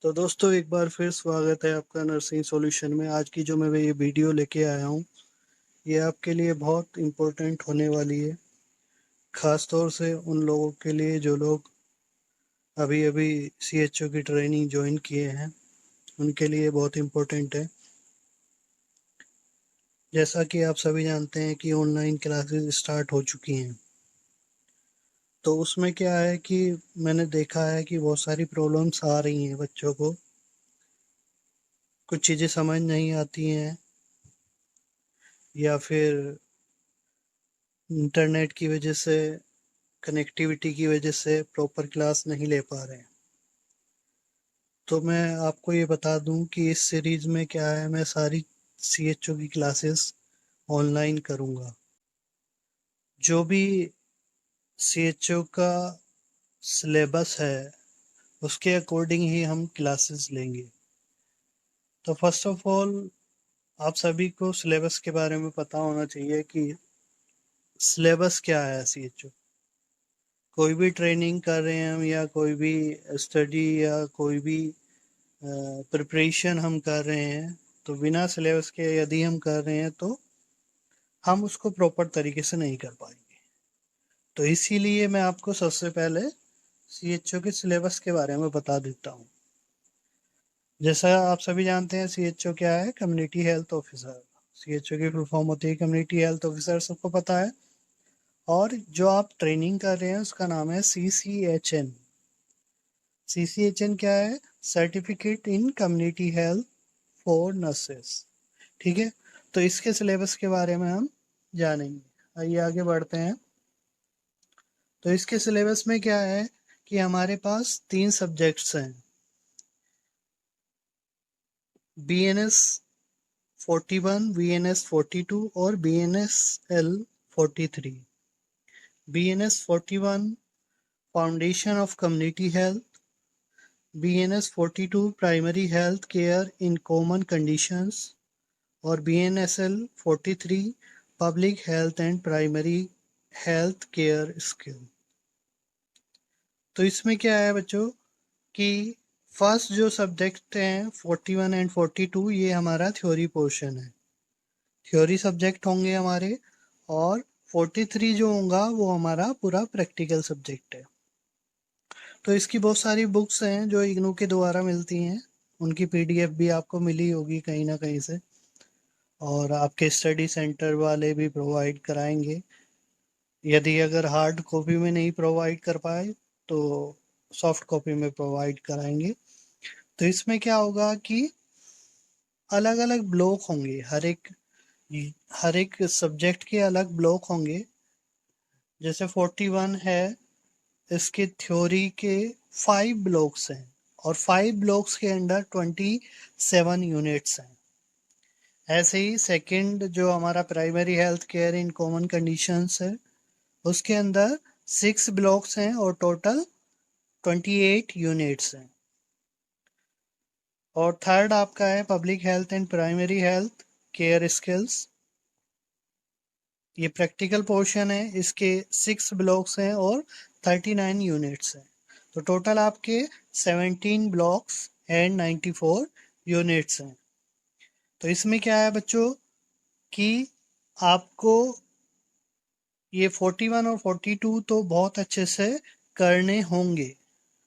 तो दोस्तों एक बार फिर स्वागत है आपका नर्सिंग सॉल्यूशन में। आज की जो मैं ये वीडियो लेके आया हूँ ये आपके लिए बहुत इम्पोर्टेंट होने वाली है, ख़ास तौर से उन लोगों के लिए जो लोग अभी अभी सीएचओ की ट्रेनिंग ज्वाइन किए हैं, उनके लिए बहुत इम्पोर्टेंट है। जैसा कि आप सभी जानते हैं कि ऑनलाइन क्लासेस स्टार्ट हो चुकी हैं, तो उसमें क्या है कि मैंने देखा है कि बहुत सारी प्रॉब्लम्स आ रही हैं बच्चों को। कुछ चीज़ें समझ नहीं आती हैं या फिर इंटरनेट की वजह से, कनेक्टिविटी की वजह से प्रॉपर क्लास नहीं ले पा रहे हैं। तो मैं आपको ये बता दूं कि इस सीरीज में क्या है, मैं सारी सीएचओ की क्लासेस ऑनलाइन करूंगा। जो भी सीएचओ का सिलेबस है उसके अकॉर्डिंग ही हम क्लासेस लेंगे। तो फर्स्ट ऑफ ऑल आप सभी को सिलेबस के बारे में पता होना चाहिए कि सिलेबस क्या है। सीएचओ कोई भी ट्रेनिंग कर रहे हैं हम या कोई भी स्टडी या कोई भी प्रिपरेशन हम कर रहे हैं, तो बिना सिलेबस के यदि हम कर रहे हैं तो हम उसको प्रॉपर तरीके से नहीं कर पाएंगे। तो इसीलिए मैं आपको सबसे पहले सीएचओ के सिलेबस के बारे में बता देता हूँ। जैसा आप सभी जानते हैं सीएचओ क्या है, कम्युनिटी हेल्थ ऑफिसर। सीएचओ की फुल फॉर्म होती है कम्युनिटी हेल्थ ऑफिसर, सबको पता है। और जो आप ट्रेनिंग कर रहे हैं उसका नाम है सीसीएचएन। सीसीएचएन क्या है? Certificate in community health for nurses. ठीक है, तो इसके सिलेबस के बारे में हम जानेंगे। आइए आगे बढ़ते हैं। तो इसके सिलेबस में क्या है कि हमारे पास 3 सब्जेक्ट्स हैं, BNS 41, BNS 42 और BNSL 43। BNS 41 foundation of community health, BNS 42 primary health care in common conditions और BNSL 43 public health and primary health care skill. तो इसमें क्या है बच्चों कि फर्स्ट जो सब्जेक्ट हैं 41 एंड 42, ये हमारा थ्योरी पोर्शन है, थ्योरी सब्जेक्ट होंगे हमारे। और 43 जो होगा वो हमारा पूरा प्रैक्टिकल सब्जेक्ट है। तो इसकी बहुत सारी बुक्स हैं जो इग्नू के द्वारा मिलती हैं, उनकी पीडीएफ भी आपको मिली होगी कहीं ना कहीं से, और आपके स्टडी सेंटर वाले भी प्रोवाइड कराएंगे। यदि अगर हार्ड कॉपी में नहीं प्रोवाइड कर पाए तो सॉफ्ट कॉपी में प्रोवाइड कराएंगे। तो इसमें क्या होगा कि अलग अलग ब्लॉक होंगे, हर एक सब्जेक्ट के अलग ब्लॉक होंगे। जैसे 41 है, इसके थ्योरी के 5 ब्लॉक्स हैं और 5 ब्लॉक्स के अंडर 27 यूनिट्स हैं। ऐसे ही सेकंड जो हमारा primary health care in common conditions है, उसके अंदर 6 ब्लॉक्स हैं और टोटल 28 यूनिट्स हैं। और थर्ड आपका है public health and primary health care skills. ये प्रैक्टिकल पोर्शन है, इसके 6 ब्लॉक्स हैं और 39 यूनिट्स हैं। तो टोटल आपके 17 ब्लॉक्स एंड 94 यूनिट्स हैं। तो इसमें क्या है बच्चों कि आपको ये 41 और 42 तो बहुत अच्छे से करने होंगे।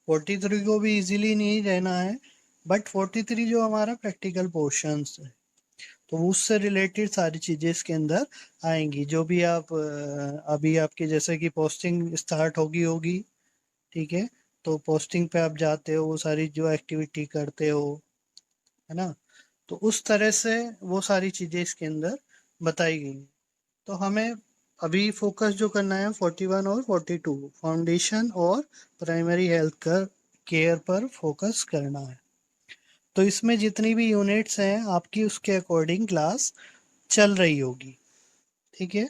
43 को भी इजीली नहीं रहना है, बट 43 जो हमारा प्रैक्टिकल पोर्शंस है तो उससे रिलेटेड सारी चीज़ें इसके अंदर आएंगी। जो भी आप अभी आपके जैसे कि पोस्टिंग स्टार्ट होगी, ठीक है, तो पोस्टिंग पे आप जाते हो, वो सारी जो एक्टिविटी करते हो, है ना, तो उस तरह से वो सारी चीज़ें इसके अंदर बताई गई हैं। तो हमें अभी फोकस जो करना है 41 और 42 फाउंडेशन और प्राइमरी हेल्थ केयर पर फोकस करना है। तो इसमें जितनी भी यूनिट्स हैं आपकी उसके अकॉर्डिंग क्लास चल रही होगी। ठीक है,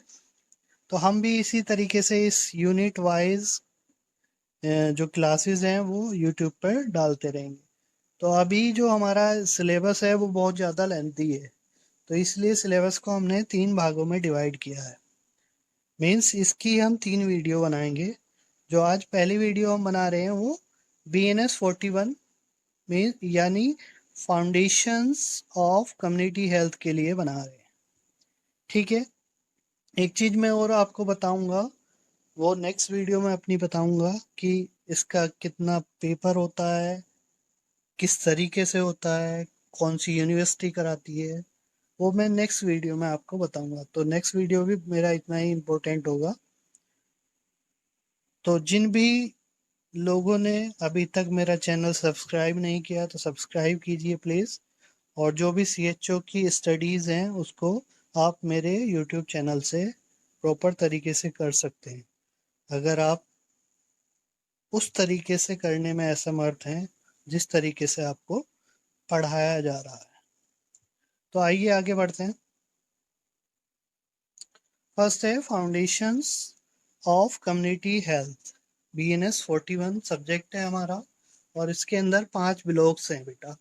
तो हम भी इसी तरीके से इस यूनिट वाइज जो क्लासेस हैं वो यूट्यूब पर डालते रहेंगे। तो अभी जो हमारा सिलेबस है वो बहुत ज़्यादा लेंथी है, तो इसलिए सिलेबस को हमने 3 भागों में डिवाइड किया है। मीन्स इसकी हम 3 वीडियो बनाएंगे। जो आज पहली वीडियो हम बना रहे हैं वो BNS 41 में, यानी फाउंडेशंस ऑफ कम्युनिटी हेल्थ के लिए बना रहे हैं। ठीक है, एक चीज मैं और आपको बताऊंगा, वो नेक्स्ट वीडियो में अपनी बताऊंगा कि इसका कितना पेपर होता है, किस तरीके से होता है, कौन सी यूनिवर्सिटी कराती है, वो मैं नेक्स्ट वीडियो में आपको बताऊंगा। तो नेक्स्ट वीडियो भी मेरा इतना ही इम्पोर्टेंट होगा। तो जिन भी लोगों ने अभी तक मेरा चैनल सब्सक्राइब नहीं किया तो सब्सक्राइब कीजिए प्लीज़। और जो भी CHO की स्टडीज़ हैं उसको आप मेरे यूट्यूब चैनल से प्रॉपर तरीके से कर सकते हैं, अगर आप उस तरीके से करने में असमर्थ हैं जिस तरीके से आपको पढ़ाया जा रहा है। तो आइए आगे बढ़ते हैं। फर्स्ट है foundations of community health, BNS 41 subject है हमारा, और इसके अंदर 5 ब्लॉक्स हैं बेटा।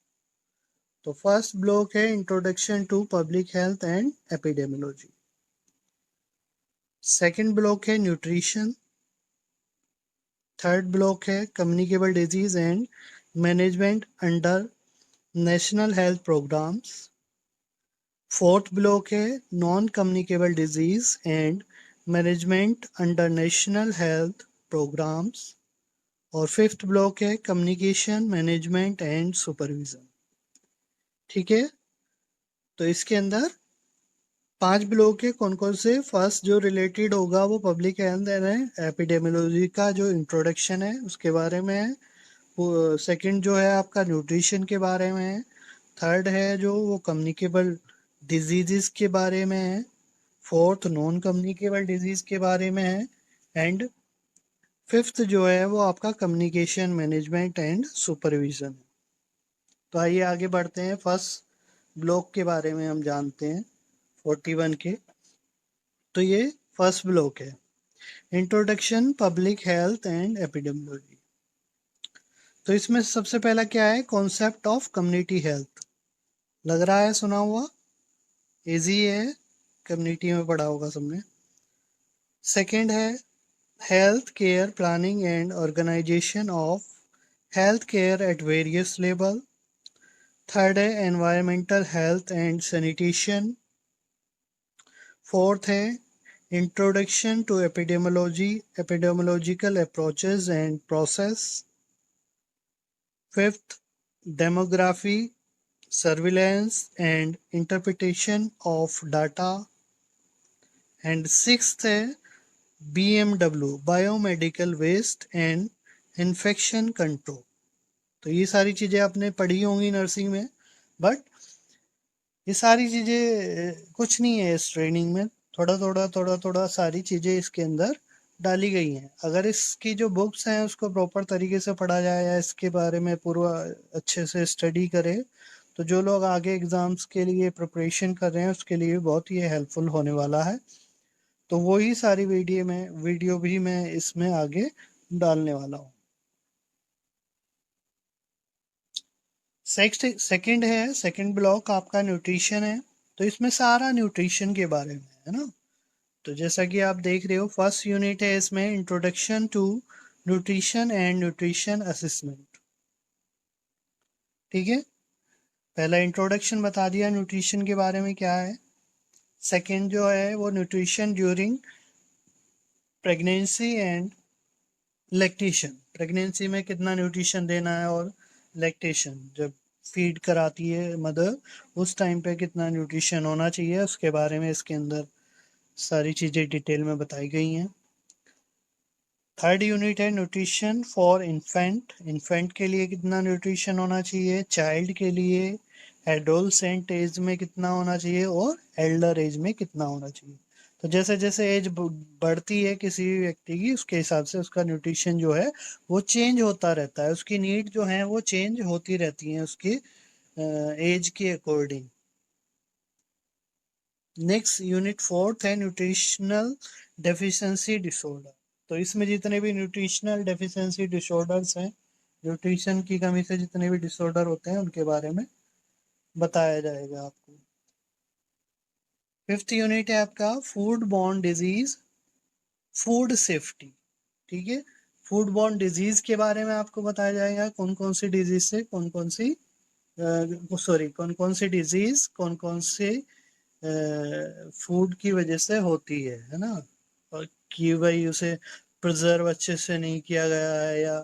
तो फर्स्ट ब्लॉक है introduction to public health and epidemiology. Second block है न्यूट्रिशन। थर्ड ब्लॉक है communicable disease and management under national health programmes. Fourth block है non communicable disease and management under national health programmes. और fifth block है communication management and supervision. ठीक है, तो इसके अंदर 5 ब्लॉक है। कौन कौन से? फर्स्ट जो रिलेटेड होगा वो पब्लिक हेल्थ एंड एपिडेमियोलॉजी का जो इंट्रोडक्शन है उसके बारे में है। सेकंड जो है आपका न्यूट्रिशन के बारे में है। थर्ड है जो वो कम्युनिकेबल डिजीजेस के बारे में है। फोर्थ नॉन कम्युनिकेबल डिजीज के बारे में है। एंड फिफ्थ जो है वो आपका कम्युनिकेशन मैनेजमेंट एंड सुपरविजन है। तो आइए आगे बढ़ते हैं। फर्स्ट ब्लॉक के बारे में हम जानते हैं 41 के। तो ये फर्स्ट ब्लॉक है, introduction public health and epidemiology. तो इसमें सबसे पहला क्या है? Concept of community health. लग रहा है सुना हुआ, इजी है, कम्युनिटी में पढ़ा होगा सबने। सेकंड है health care planning and organisation of health care at various level. Third है environmental health and sanitation. Fourth है introduction to epidemiology, epidemiological approaches and process. Fifth demography, surveillance and interpretation of data. And sixth है BMW, biomedical waste and infection control. तो ये सारी चीज़ें आपने पढ़ी होंगी नर्सिंग में, बट ये सारी चीज़ें कुछ नहीं है इस ट्रेनिंग में। थोड़ा सारी चीज़ें इसके अंदर डाली गई हैं। अगर इसकी जो बुक्स हैं उसको प्रॉपर तरीके से पढ़ा जाए या इसके बारे में पूरा अच्छे से स्टडी करे तो जो लोग आगे एग्ज़ाम्स के लिए प्रिपरेशन कर रहे हैं उसके लिए बहुत ही हेल्पफुल होने वाला है। तो वही सारी वीडियो भी मैं इसमें आगे डालने वाला हूँ। सेकंड है, सेकंड ब्लॉक आपका न्यूट्रिशन है। तो इसमें सारा न्यूट्रिशन के बारे में है ना। तो जैसा कि आप देख रहे हो फर्स्ट यूनिट है इसमें introduction to nutrition and nutrition assessment. ठीक है, पहला इंट्रोडक्शन बता दिया न्यूट्रिशन के बारे में क्या है। सेकंड जो है वो nutrition during pregnancy and lactation, pregnancy में कितना न्यूट्रिशन देना है, और लैक्टेशन जब फीड कराती है मदर उस टाइम पे कितना न्यूट्रिशन होना चाहिए उसके बारे में इसके अंदर सारी चीज़ें डिटेल में बताई गई हैं। थर्ड यूनिट है न्यूट्रिशन फॉर इन्फेंट, इन्फेंट के लिए कितना न्यूट्रिशन होना चाहिए, चाइल्ड के लिए एडोलसेंट एज में कितना होना चाहिए, और एल्डर एज में कितना होना चाहिए। तो जैसे जैसे एज बढ़ती है किसी भी व्यक्ति की उसके हिसाब से उसका न्यूट्रिशन जो है वो चेंज होता रहता है, उसकी नीड जो है वो चेंज होती रहती हैं उसकी एज के अकॉर्डिंग। नेक्स्ट यूनिट फोर्थ है न्यूट्रिशनल डेफिशिएंसी डिसऑर्डर। तो इसमें जितने भी न्यूट्रिशनल डेफिशिएंसी डिसऑर्डर्स हैं, न्यूट्रिशन की कमी से जितने भी डिसऑर्डर होते हैं उनके बारे में बताया जाएगा आपको। फिफ्थ यूनिट है आपका food borne disease, food safety. ठीक है, फूड बॉर्न डिजीज के बारे में आपको बताया जाएगा, कौन कौन सी डिजीज से कौन कौन सी कौन कौन सी डिजीज कौन कौन से फूड की वजह से होती है ना, और कि भाई उसे प्रिजर्व अच्छे से नहीं किया गया है या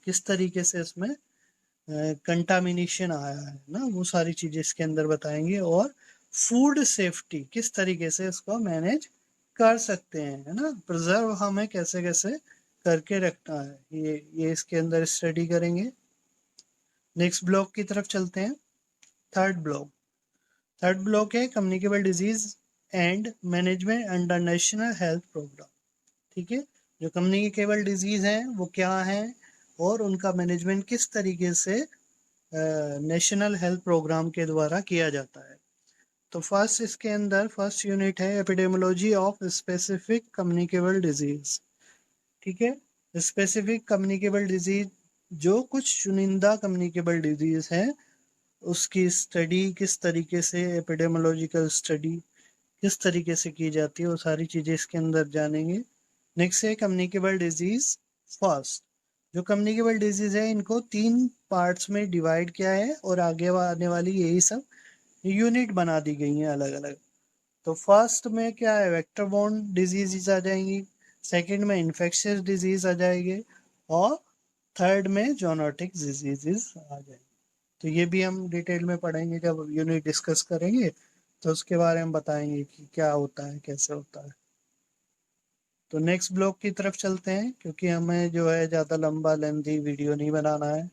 किस तरीके से इसमें कंटामिनेशन आया है ना, वो सारी चीजें इसके अंदर बताएंगे। और फूड सेफ्टी किस तरीके से इसको मैनेज कर सकते हैं, है ना, प्रिजर्व हमें कैसे कैसे करके रखना है, ये इसके अंदर स्टडी करेंगे। नेक्स्ट ब्लॉक की तरफ चलते हैं। थर्ड ब्लॉक है communicable disease and management under national health programme. ठीक है, जो कम्युनिकेबल डिजीज है वो क्या है और उनका मैनेजमेंट किस तरीके से नेशनल हेल्थ प्रोग्राम के द्वारा किया जाता है। तो फर्स्ट इसके अंदर फर्स्ट यूनिट है epidemiology of specific communicable disease. ठीक है, स्पेसिफिक कम्युनिकेबल डिजीज जो कुछ चुनिंदा कम्युनिकेबल डिजीज है उसकी स्टडी किस तरीके से, एपिडेमोलॉजिकल स्टडी किस तरीके से की जाती है, वो सारी चीजें इसके अंदर जानेंगे। नेक्स्ट है कम्युनिकेबल डिजीज फर्स्ट। जो कम्युनिकेबल डिजीज है इनको 3 पार्ट्स में डिवाइड किया है और आगे आने वाली यही सब यूनिट बना दी गई हैं अलग अलग। तो फर्स्ट में क्या है, वेक्टर बोर्न डिजीज आ जाएंगी, सेकंड में इन्फेक्शियस डिजीज आ जाएंगे और थर्ड में जोनोटिक डिजीजेस आ जाएंगे। तो ये भी हम डिटेल में पढ़ेंगे जब यूनिट डिस्कस करेंगे, तो उसके बारे में बताएंगे कि क्या होता है कैसे होता है। तो नेक्स्ट ब्लॉक की तरफ चलते हैं, क्योंकि हमें जो है ज़्यादा लंबा लेंथी वीडियो नहीं बनाना है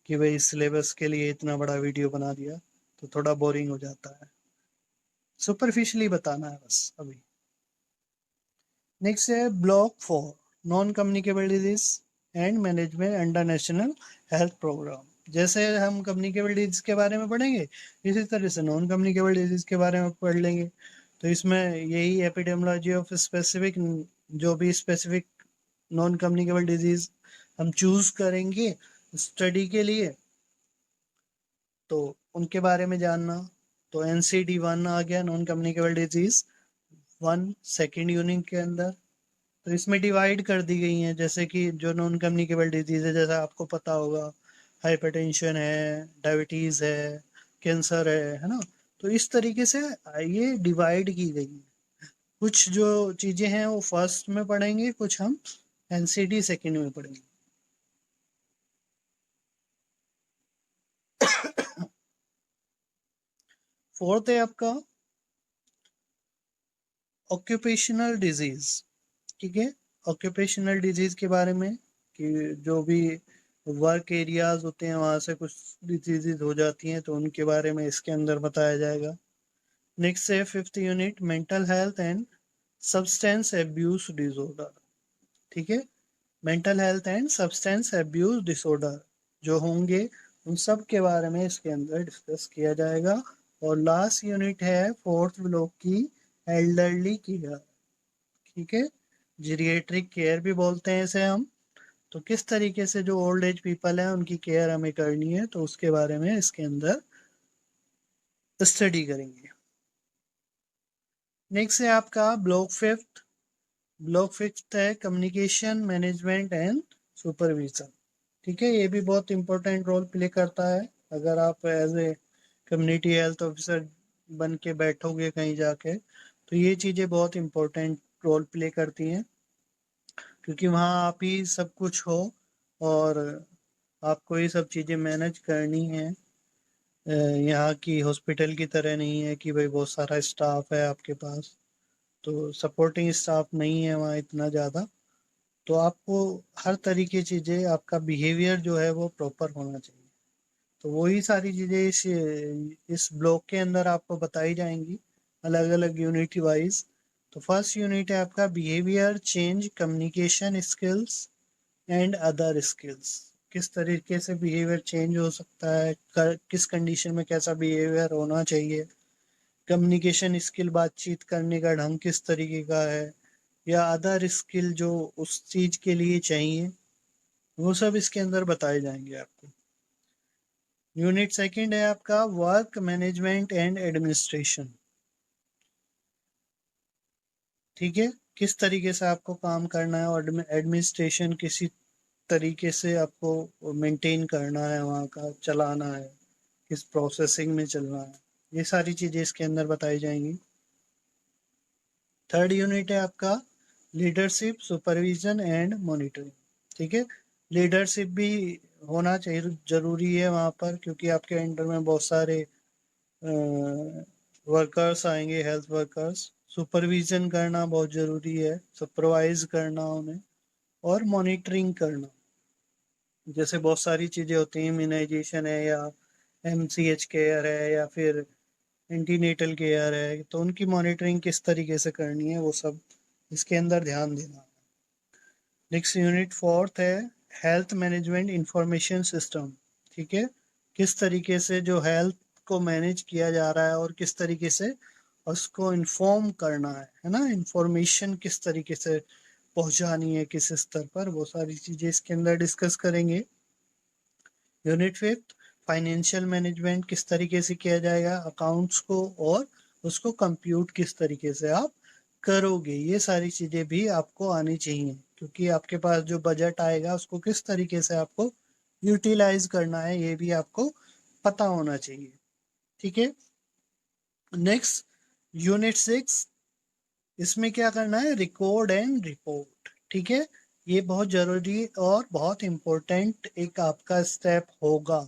कि भाई सिलेबस के लिए इतना बड़ा वीडियो बना दिया तो थोड़ा बोरिंग हो जाता है, सुपरफिशियली बताना है बस अभी। नेक्स्ट है block 4 non communicable disease and management under national health programme. जैसे हम कम्युनिकेबल डिजीज के बारे में पढ़ेंगे इसी तरह से नॉन कम्युनिकेबल डिजीज के बारे में पढ़ लेंगे। तो इसमें यही एपिडेमियोलॉजी ऑफ स्पेसिफिक, जो भी स्पेसिफिक नॉन कम्युनिकेबल डिजीज हम चूज करेंगे स्टडी के लिए तो उनके बारे में जानना। तो NCD-1 आ गया, non communicable disease 1 second unit के अंदर। तो इसमें डिवाइड कर दी गई हैं, जैसे कि जो नॉन कम्युनिकेबल डिजीज है जैसा आपको पता होगा हाइपरटेंशन है, डायबिटीज है, कैंसर है ना। तो इस तरीके से ये डिवाइड की गई है। कुछ जो चीजें हैं वो फर्स्ट में पढ़ेंगे, कुछ हम NCD सेकेंड में पढ़ेंगे। फोर्थ है आपका ऑक्यूपेशनल डिजीज। ठीक है, ऑक्यूपेशनल डिजीज के बारे में कि जो भी वर्क एरियाज होते हैं वहां से कुछ डिजीजेज हो जाती हैं तो उनके बारे में इसके अंदर बताया जाएगा। नेक्स्ट है fifth unit mental health and substance abuse disorder. ठीक है, mental health and substance abuse disorder जो होंगे उन सब के बारे में इसके अंदर डिस्कस किया जाएगा। और लास्ट यूनिट है फोर्थ ब्लॉक की एल्डरली केयर। ठीक है, जीरिएट्रिक केयर भी बोलते हैं इसे हम। तो किस तरीके से जो ओल्ड एज पीपल है उनकी केयर हमें करनी है तो उसके बारे में इसके अंदर स्टडी करेंगे। नेक्स्ट है आपका ब्लॉक फिफ्थ है कम्युनिकेशन मैनेजमेंट एंड सुपरविजन। ठीक है, ये भी बहुत इंपॉर्टेंट रोल प्ले करता है। अगर आप as a community health officer बन के बैठोगे कहीं जाके तो ये चीज़ें बहुत इंपॉर्टेंट रोल प्ले करती हैं, क्योंकि वहाँ आप ही सब कुछ हो और आपको ये सब चीज़ें मैनेज करनी है। यहाँ की हॉस्पिटल की तरह नहीं है कि भाई बहुत सारा स्टाफ है आपके पास, तो सपोर्टिंग स्टाफ नहीं है वहाँ इतना ज़्यादा। तो आपको हर तरीके चीज़ें, आपका बिहेवियर जो है वो प्रॉपर होना चाहिए। तो वही सारी चीज़ें इस ब्लॉक के अंदर आपको बताई जाएंगी अलग अलग यूनिट वाइज। तो फर्स्ट यूनिट है आपका behaviour change communication skills and other skills. किस तरीके से बिहेवियर चेंज हो सकता है, किस कंडीशन में कैसा बिहेवियर होना चाहिए, कम्युनिकेशन स्किल बातचीत करने का ढंग किस तरीके का है, या अदर स्किल जो उस चीज के लिए चाहिए, वो सब इसके अंदर बताए जाएंगे आपको। यूनिट सेकंड है आपका वर्क मैनेजमेंट एंड एडमिनिस्ट्रेशन। ठीक है, किस तरीके से आपको काम करना है और एडमिनिस्ट्रेशन किसी तरीके से आपको मेंटेन करना है, वहाँ का चलाना है, किस प्रोसेसिंग में चलना है, ये सारी चीज़ें इसके अंदर बताई जाएंगी। थर्ड यूनिट है आपका लीडरशिप, सुपरविजन एंड मॉनिटरिंग। ठीक है, लीडरशिप भी होना चाहिए, जरूरी है वहाँ पर, क्योंकि आपके अंडर में बहुत सारे वर्कर्स आएंगे, हेल्थ वर्कर्स। सुपरविजन करना बहुत ज़रूरी है, सुपरवाइज करना उन्हें, और मॉनिटरिंग करना। जैसे बहुत सारी चीज़ें होती हैं, इम्यूनाइजेशन है या एमसीएच केयर है या फिर एंटीनेटल केयर है, तो उनकी मॉनिटरिंग किस तरीके से करनी है, वो सब इसके अंदर ध्यान देना। नेक्स्ट यूनिट फोर्थ है हेल्थ मैनेजमेंट इंफॉर्मेशन सिस्टम। ठीक है, किस तरीके से जो हेल्थ को मैनेज किया जा रहा है और किस तरीके से उसको इन्फॉर्म करना है ना, इंफॉर्मेशन किस तरीके से पहुंचानी है किस स्तर पर, वो सारी चीजें इसके अंदर डिस्कस करेंगे। यूनिट फिफ्थ फाइनेंशियल मैनेजमेंट किस तरीके से किया जाएगा अकाउंट्स को, और उसको कंप्यूट किस तरीके से आप करोगे, ये सारी चीजें भी आपको आनी चाहिए, क्योंकि आपके पास जो बजट आएगा उसको किस तरीके से आपको यूटिलाइज करना है, ये भी आपको पता होना चाहिए। ठीक है, नेक्स्ट यूनिट सिक्स, इसमें क्या करना है, रिकॉर्ड एंड रिपोर्ट। ठीक है, ये बहुत जरूरी और बहुत इम्पोर्टेंट एक आपका स्टेप होगा,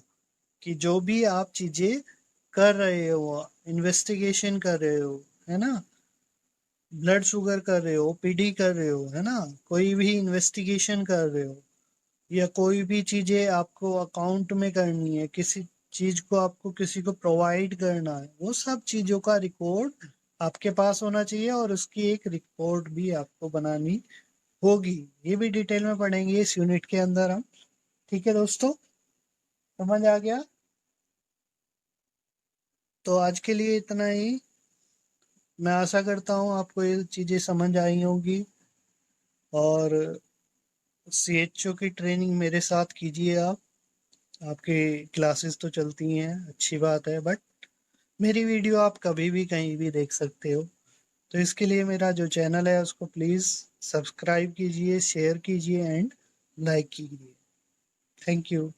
कि जो भी आप चीजें कर रहे हो, इन्वेस्टिगेशन कर रहे हो, है ना, ब्लड शुगर कर रहे हो, ओपीडी कर रहे हो, है ना, कोई भी इन्वेस्टिगेशन कर रहे हो, या कोई भी चीजें आपको अकाउंट में करनी है, किसी चीज को आपको किसी को प्रोवाइड करना है, वो सब चीजों का रिकॉर्ड आपके पास होना चाहिए, और उसकी एक रिपोर्ट भी आपको बनानी होगी। ये भी डिटेल में पढ़ेंगे इस यूनिट के अंदर हम। ठीक है दोस्तों, समझ आ गया? तो आज के लिए इतना ही। मैं आशा करता हूँ आपको ये चीज़ें समझ आई होंगी, और सीएचओ की ट्रेनिंग मेरे साथ कीजिए आप। आपकी क्लासेस तो चलती हैं, अच्छी बात है, बट मेरी वीडियो आप कभी भी कहीं भी देख सकते हो। तो इसके लिए मेरा जो चैनल है उसको प्लीज़ सब्सक्राइब कीजिए, शेयर कीजिए एंड लाइक कीजिए। Thank you.